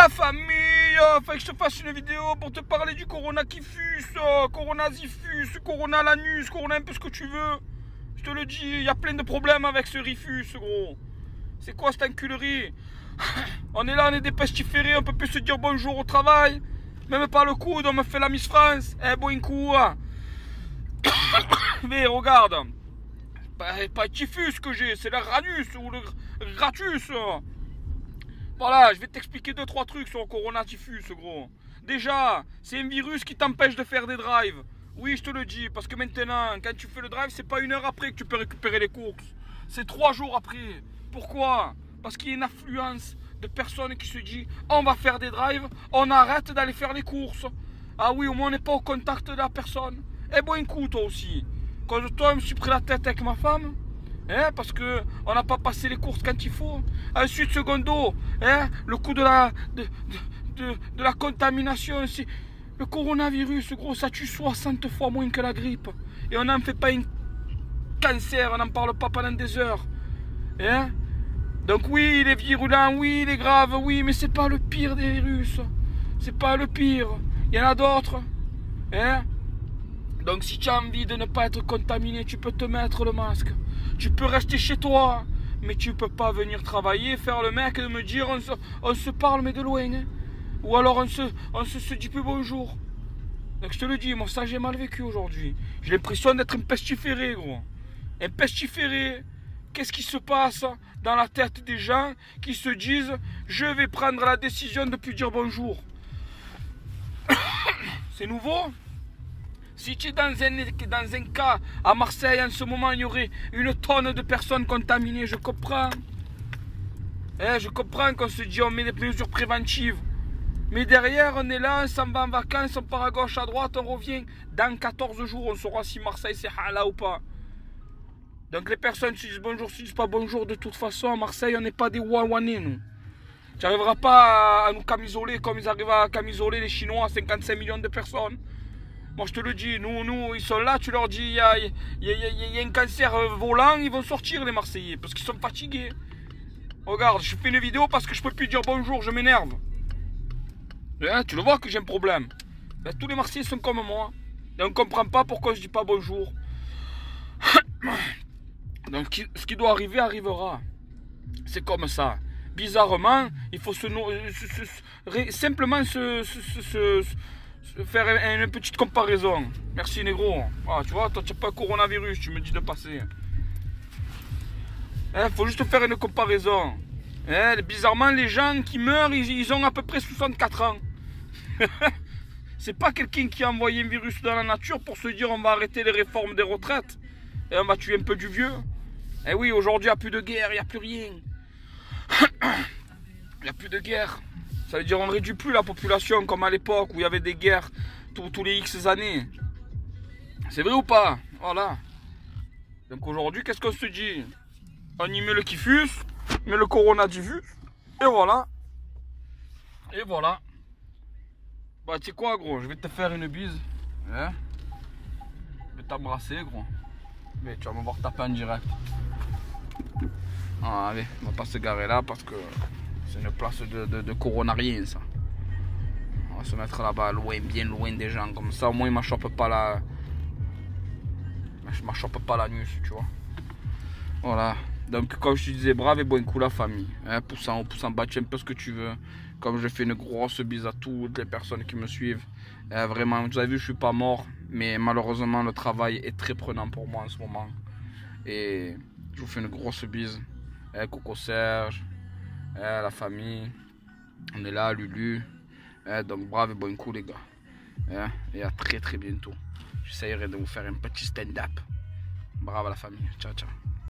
la famille, fait que je te fasse une vidéo pour te parler du Corona qui fuse, Corona Zifus, Corona l'anus, Corona un peu ce que tu veux. Je te le dis, il y a plein de problèmes avec ce rifus, gros. C'est quoi cette enculerie? On est là, on est des pestiférés, on peut plus se dire bonjour au travail. Même pas le coude, on me fait la Miss France. Eh, bon coup. Mais regarde, pas typhus que j'ai, c'est le ranus ou le gratus. Voilà, je vais t'expliquer 2-3 trucs sur le Corona typhus, gros. Déjà, c'est un virus qui t'empêche de faire des drives. Oui, je te le dis, parce que maintenant, quand tu fais le drive, c'est pas 1 heure après que tu peux récupérer les courses. C'est 3 jours après. Pourquoi? Parce qu'il y a une affluence de personnes qui se disent on va faire des drives, on arrête d'aller faire les courses. Ah oui, au moins on n'est pas au contact de la personne. Eh bon, un coup, toi aussi. Quand toi, je me suis pris la tête avec ma femme. Parce qu'on n'a pas passé les courses quand il faut. Ensuite, secondo, le coup de la contamination, c'est le coronavirus, gros, ça tue 60 fois moins que la grippe. Et on n'en fait pas un cancer, on n'en parle pas pendant des heures. Donc oui, il est virulent, oui, il est grave, oui, mais c'est pas le pire des virus. C'est pas le pire. Il y en a d'autres. Donc si tu as envie de ne pas être contaminé, tu peux te mettre le masque. Tu peux rester chez toi, mais tu peux pas venir travailler, faire le mec et me dire on se parle mais de loin. Ou alors on se dit plus bonjour. Donc je te le dis, moi ça j'ai mal vécu aujourd'hui. J'ai l'impression d'être un pestiféré, gros. Un pestiféré. Qu'est-ce qui se passe dans la tête des gens qui se disent je vais prendre la décision de ne plus dire bonjour? C'est nouveau? Si tu es dans un cas à Marseille en ce moment, il y aurait 1 tonne de personnes contaminées, je comprends. Je comprends qu'on se dit on met des mesures préventives. Mais derrière, on est là, on s'en va en vacances, on part à gauche, à droite, on revient. Dans 14 jours, on saura si Marseille c'est hala ou pas. Donc les personnes se disent bonjour, se disent pas bonjour. De toute façon, à Marseille, on n'est pas des Wawanais, nous. Tu n'arriveras pas à nous camisoler comme ils arrivent à camisoler les Chinois, 55 millions de personnes. Moi, je te le dis, nous, ils sont là, tu leur dis, il y a un cancer volant, ils vont sortir, les Marseillais, parce qu'ils sont fatigués. Regarde, je fais une vidéo parce que je peux plus dire bonjour, je m'énerve. Tu le vois que j'ai un problème. Tous les Marseillais sont comme moi. Et on ne comprend pas pourquoi je dis pas bonjour. Donc, ce qui doit arriver, arrivera. C'est comme ça. Bizarrement, il faut simplement faire une petite comparaison. Merci, négro. Ah, tu vois, toi, tu n'as pas coronavirus, tu me dis de passer. Il faut juste faire une comparaison. Bizarrement, les gens qui meurent, ils ont à peu près 64 ans. C'est pas quelqu'un qui a envoyé un virus dans la nature pour se dire on va arrêter les réformes des retraites et on va tuer un peu du vieux. Eh oui, aujourd'hui, il n'y a plus de guerre, il n'y a plus rien. Il n'y a plus de guerre. Ça veut dire on ne réduit plus la population comme à l'époque où il y avait des guerres tous les X années. C'est vrai ou pas? Voilà. Donc aujourd'hui, qu'est-ce qu'on se dit? On y met le kifus, met le coronavirus, et voilà. Et voilà. Bah tu sais quoi, gros, je vais te faire une bise. Je vais t'embrasser, gros. Mais tu vas me voir taper en direct. Ah, allez, on va pas se garer là parce que c'est une place de coronarien, ça. On va se mettre là-bas, loin, bien loin des gens, comme ça au moins il ne m'achoppe pas la... Je m'achoppe pas l'anus, tu vois. Voilà. Donc comme je te disais, brave et bon coup la famille. Pouce en haut, pouce en bas, tu fais un peu ce que tu veux. Comme je fais une grosse bise à toutes les personnes qui me suivent. Vraiment, vous avez vu, je suis pas mort. Mais malheureusement, le travail est très prenant pour moi en ce moment. Et je vous fais une grosse bise. Coco Serge, la famille. On est là, Lulu. Donc brave et bon coup les gars. Et à très bientôt. J'essaierai de vous faire un petit stand-up. Bravo la famille. Ciao, ciao.